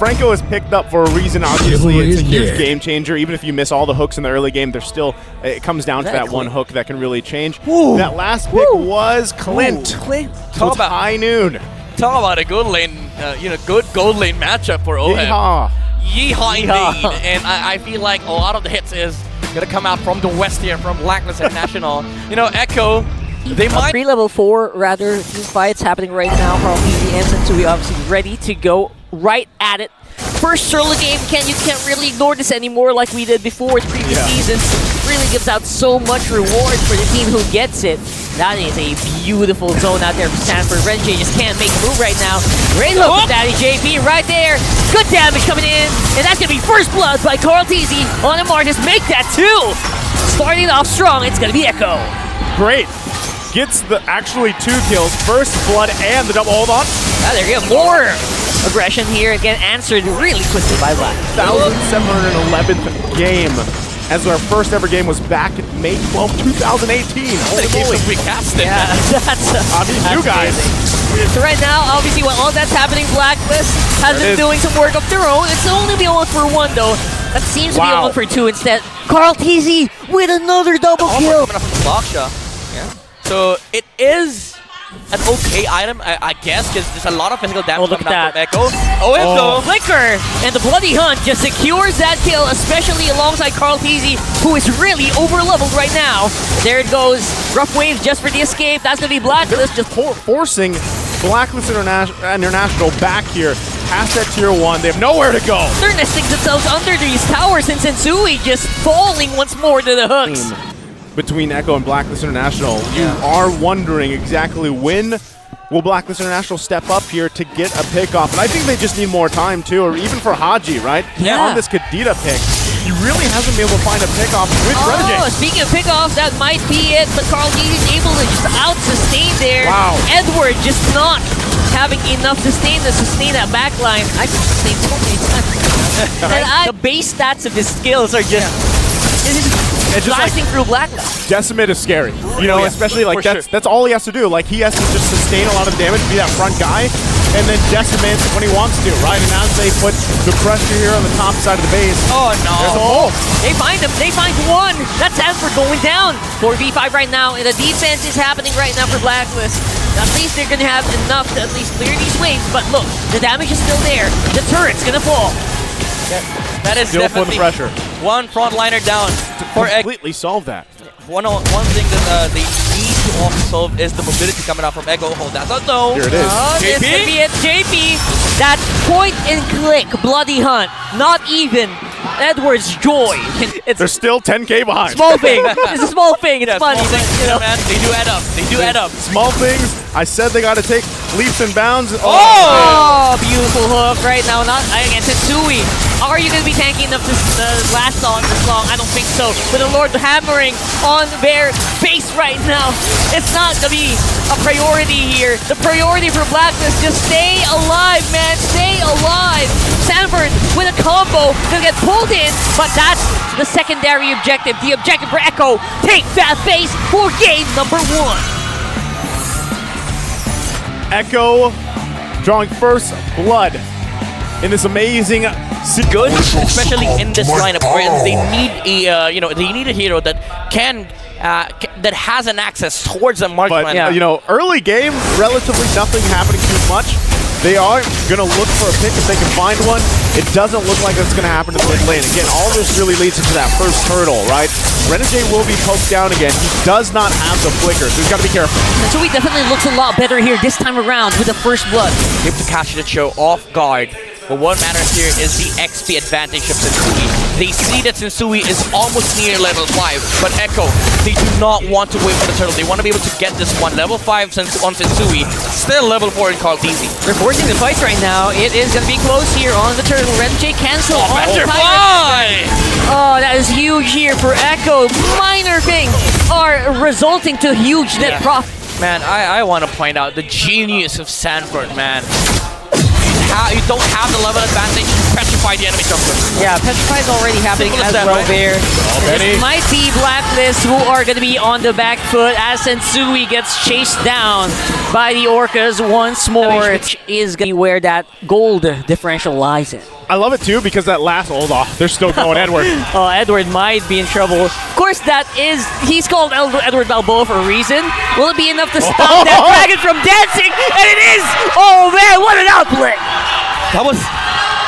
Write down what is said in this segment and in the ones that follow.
Franco is picked up for a reason. Obviously, it's a huge game changer. Even if you miss all the hooks in the early game, there's still, it comes down to that one hook that can really change. Ooh. That last pick was Clint. Clint. So it's high noon. Talk about a good lane, good gold lane matchup for OHEB. Yeehaw. Yeehaw indeed. And I feel like a lot of the hits is gonna come out from the west here, from Blacklist International. Echo, they might... Pre-level 4, rather, team fights happening right now. Carl and Sensui obviously ready to go right at it. First solo game, you can't really ignore this anymore like we did before in previous seasons. Really gives out so much reward for the team who gets it. That is a beautiful zone out there for Stanford. Renjay just can't make a move right now. Great hook from Daddy JP right there. Good damage coming in. And that's going to be first blood by Carl Teasy on the Martis. Make that 2. Starting off strong, it's going to be Echo. Great. Gets the actually 2 kills. First blood and the double hold on. There you go. More aggression here. Again, answered really quickly by Black. 1,711th game. As our first ever game was back in May 12, 2018. Holy moly. We cast it. Yeah, that's you guys. So right now, obviously, while all that's happening, Blacklist has been doing some work of their own. It's only the 1 for 1 though. That seems to be a 1 for 2 instead. Carl Teasy with another double kill. Coming up from Blocksha. Yeah. So it is an okay item, I guess, because there's a lot of physical damage coming out from Echo. Flicker! And the Bloody Hunt just secures that kill, especially alongside Carl Teasy, who is really over-leveled right now. There it goes. Rough wave just for the escape. That's going to be Blacklist. Just forcing Blacklist International back here past that tier 1. They have nowhere to go. They're nesting themselves under these towers, and Sensui just falling once more to the hooks. Between Echo and Blacklist International, you are wondering exactly when will Blacklist International step up here to get a pick off. And I think they just need more time too, or even for Haji, right? Yeah. On this Kadita pick, he really hasn't been able to find a pick off with Renegade. Speaking of pickoffs, that might be it, but Carl Teasy is able to just out-sustain there. Wow. Edward just not having enough sustain to sustain that backline. I can sustain so many times. The base stats of his skills are just... It's just blasting through Blacklist. Decimate is scary, especially like that's all he has to do. Like he has to just sustain a lot of damage, be that front guy, and then decimate when he wants to, right? And as they put the pressure here on the top side of the base, oh no, there's a hole. They find him. They find 1. That's Stanford going down. 4v5 right now, and the defense is happening right now for Blacklist. At least they're gonna have enough to at least clear these waves. But look, the damage is still there. The turret's gonna fall. That is still putting the pressure. 1 frontliner down to completely solve that. One thing that they need to also solve is the mobility coming out from Echo. Hold that thought though. Here it is. This could be it. JP, that point and click Bloody Hunt, not even Edward's joy. They're still 10K behind. Small thing. It's a small thing. It's funny. Man, they do add up. They do add up. Small things. I said they got to take leaps and bounds. Oh, beautiful hook right now. Not again, Sensui. Are you going to be tanking enough to last on this long? I don't think so. With the Lord hammering on their base right now, it's not going to be a priority here. The priority for Blacklist, just stay alive, man. Stay alive. Sanford with a combo going to get pulled in, but that's the secondary objective. The objective for Echo, take that base for game number 1. Echo drawing first blood in this amazing good, especially in this lineup where they need a they need a hero that that has an access towards a marksman. But early game, relatively nothing happening too much. They are going to look for a pick if they can find one. It doesn't look like it's going to happen in the mid lane. Again, all this really leads into that first hurdle, right? Renegade will be poked down again. He does not have the flicker, so he's got to be careful. So he definitely looks a lot better here this time around with the first blood. Able to catch the show off guard. But what matters here is the XP advantage of Sensui. They see that Sensui is almost near level 5, but Echo, they do not want to wait for the turtle. They want to be able to get this one. Level 5 on Sensui, still level 4 in Carl Teasy. They're forcing the fights right now. It is going to be close here on the turtle. Renjay cancel. Oh, that is huge here for Echo. Minor things are resulting to huge net profit. Man, I want to point out the genius of Sanford, man. You don't have the level advantage, pressure petrify the enemy jungler. Yeah, Petrify is already happening Simple as as that, well right? there. Benny. This might be Blacklist who are going to be on the back foot as Sensui gets chased down by the Orcas once more, which is going to be where that gold differential lies in. I love it too because that last hold off, they're still going Edward. Oh, Edward might be in trouble. Of course, he's called Edward Balboa for a reason. Will it be enough to stop that dragon from dancing? And it is! Oh man, what an outplay!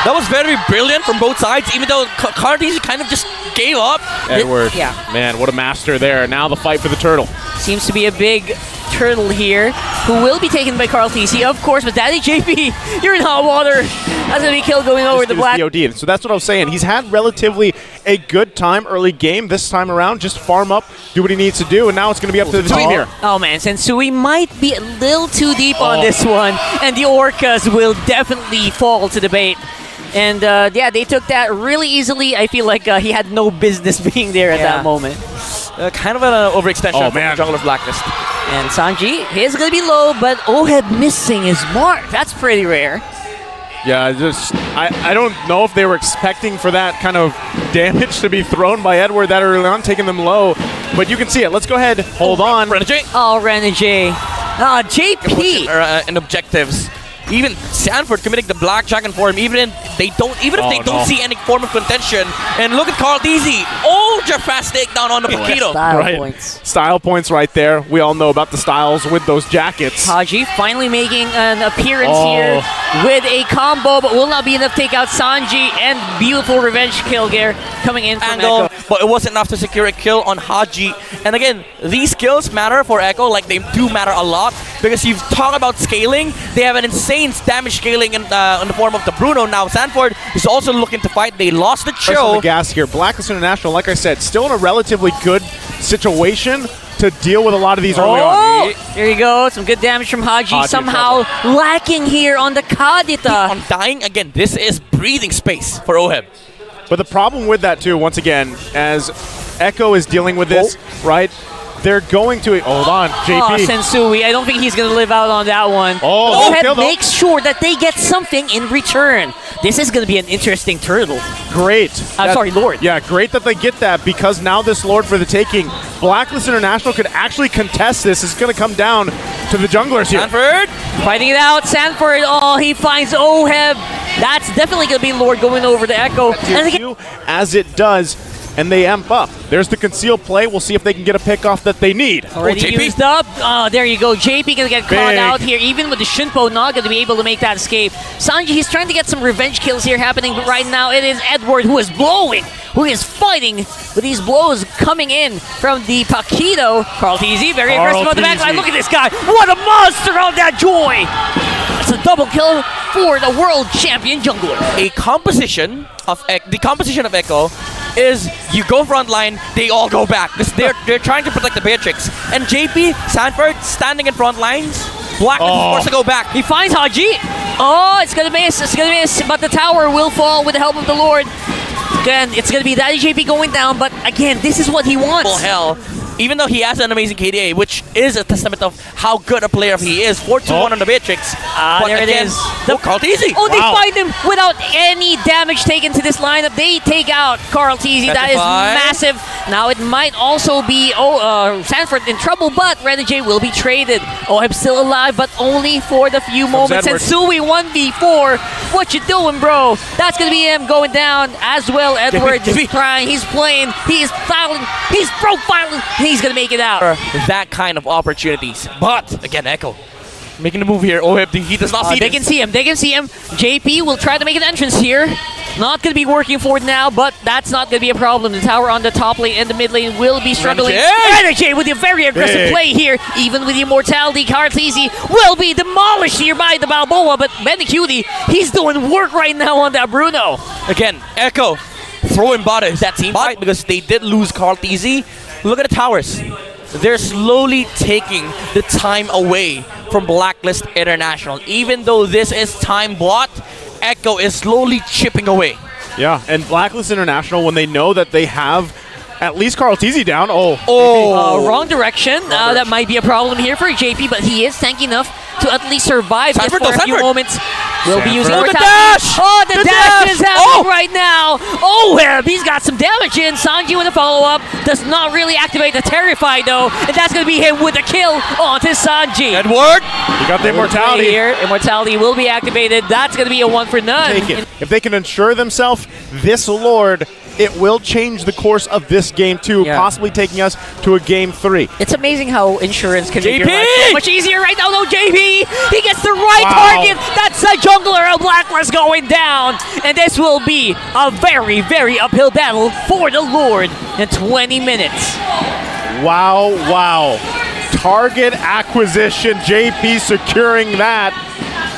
That was very brilliant from both sides, even though Cardi's kind of just gave up. Edward, Yeah. man, what a master there. Now the fight for the turtle. Seems to be a big turtle here, who will be taken by Carl TC, of course, but Daddy JP, you're in hot water. That's going to be kill going over the black. DOD. So that's what I was saying. He's had relatively a good time early game. This time around, just farm up, do what he needs to do, and now it's going to be up to the team here. Oh man, Sensui might be a little too deep on this one, and the Orcas will definitely fall to the bait. And yeah, they took that really easily. I feel like he had no business being there at that moment. Kind of an overextension from the jungler Blacklist. And Sanji is going to be low, but Oheb missing his mark. That's pretty rare. Yeah, I don't know if they were expecting for that kind of damage to be thrown by Edward that early on, taking them low. But you can see it. Let's go ahead. Hold on. Renegade. Oh, Renegade. JP. And objectives. Even Sanford committing the black dragon for him, even if they don't see any form of contention. And look at Carl DZ, ultra fast takedown on the Paquito. Style points. Style points right there. We all know about the styles with those jackets. Haji finally making an appearance here with a combo, but will not be enough to take out Sanji, and beautiful revenge kill there coming in from Angle, Echo. but it wasn't enough to secure a kill on Haji. And again, these kills matter for Echo, like they do matter a lot, because you've talked about scaling. They have an insane damage scaling in the form of the Bruno. Now Sanford is also looking to fight. They lost the Pressing show. the gas here. Blacklist International, like I said, still in a relatively good situation to deal with a lot of these early on. There you go. Some good damage from Haji. Somehow lacking here on the Kadita. On dying, again, this is breathing space for Oheb. But the problem with that too, once again, as Echo is dealing with this, right? They're going to... Hold on, JP. Oh, Sensui. I don't think he's going to live out on that one. Oheb makes sure that they get something in return. This is going to be an interesting turtle. Great. Sorry, Lord. Yeah, great that they get that, because now this Lord for the taking. Blacklist International could actually contest this. It's going to come down to the junglers here. Sanford fighting it out. Sanford, he finds Oheb. That's definitely going to be Lord going over to Echo. And again, as it does, and they amp up. There's the concealed play. We'll see if they can get a pick off that they need. Already used up. Oh, there you go. JP going to get caught out here. Even with the Shinpo, not going to be able to make that escape. Sanji, he's trying to get some revenge kills here happening, but right now it is Edward who is blowing, who is fighting with these blows coming in from the Paquito. Carl TZ, very aggressive on the backline. Look at this guy. What a monster on that Joy. That's a double kill for the world champion jungler. the composition of Echo is you go front line, they all go back because they're trying to protect the Beatrix. And JP Sanford standing in front lines, Blacklist is forced to go back. He finds Haji. Oh, it's gonna miss, but the tower will fall with the help of the Lord. Again, it's gonna be Daddy JP going down, but again, this is what he wants. Well, hell, even though he has an amazing KDA, which is a testament of how good a player he is. 4-2-1 on the Beatrix. But there again, it is. Carl TZ. Oh, they find him without any damage taken to this lineup. They take out Carl TZ. That is massive. Now it might also be Sanford in trouble, but Renegade will be traded. Oheb still alive, but only for the few moments. And Sui 1v4. What you doing, bro? That's gonna be him going down as well. Edward is trying. He's playing. He's fouling. He's profiling. He's gonna make it out. That kind of opportunities. But again, Echo making the move here. Oheb, he does not see They can see him. They can see him. JP will try to make an entrance here. Not going to be working for it now, but that's not going to be a problem. The tower on the top lane and the mid lane will be struggling. Renegade with a very aggressive play here. Even with the immortality, Cartesi will be demolished here by the Balboa, but Benecuti, he's doing work right now on that Bruno. Again, Echo throwing bodies. That team fight because they did lose Carl TZ. Look at the towers. They're slowly taking the time away from Blacklist International. Even though this is time bought, Echo is slowly chipping away. Yeah, and Blacklist International, when they know that they have at least Carl TZ down. Wrong direction. That might be a problem here for JP, but he is tanky enough to at least survive this for a few moments. We'll be using the dash! Oh, the dash is happening damage in. Sanji with a follow-up. Does not really activate the Terrify, though. And that's going to be him with a kill onto Sanji. Edward! You got the immortality. Here. Immortality will be activated. That's going to be a 1 for none. Take it. If they can ensure themselves this Lord, it will change the course of this game too, Yeah. possibly taking us to a game 3. It's amazing how insurance can make JP! your life so much easier right now. No, JP! He gets the right Wow. target. That's the jungler of Blacklist going down. And this will be a very, very uphill battle for the Lord in 20 minutes. Wow, wow. Target acquisition, JP securing that,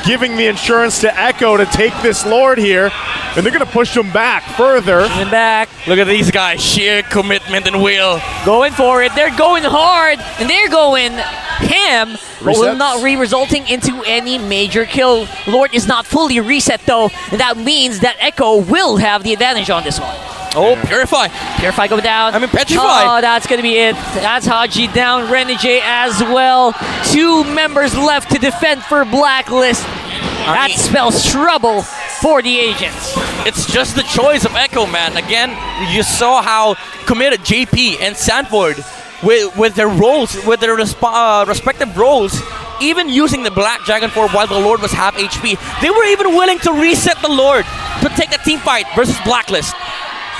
giving the insurance to Echo to take this Lord here, and they're going to push him back further. And back, Look at these guys, sheer commitment and will. going for it. They're going hard, and they're going ham, but will Resets. not resulting into any major kill. Lord is not fully reset, though, and that means that Echo will have the advantage on this one. Oh, Purify. Purify go down. I mean, Petrify. Oh, that's going to be it. That's Haji down. Renegade as well. 2 members left to defend for Blacklist. That spells trouble for the agents. It's just the choice of Echo, man. Again, you saw how committed JP and Sanford with their roles, with their respective roles, even using the Black Dragon Form while the Lord was half HP. They were even willing to reset the Lord to take a team fight versus Blacklist.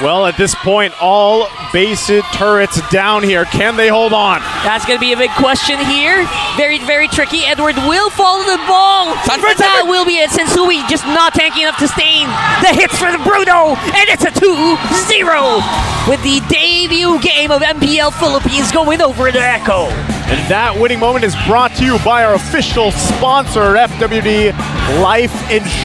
Well, at this point, all base turrets down here. Can they hold on? That's going to be a big question here. Very, very tricky. Edward will follow the ball. Sanford, That will be it. Sensui just not tanky enough to sustain the hits for the Bruno. And it's a 2-0 with the debut game of MPL Philippines going over to Echo. And that winning moment is brought to you by our official sponsor, FWD Life Insurance.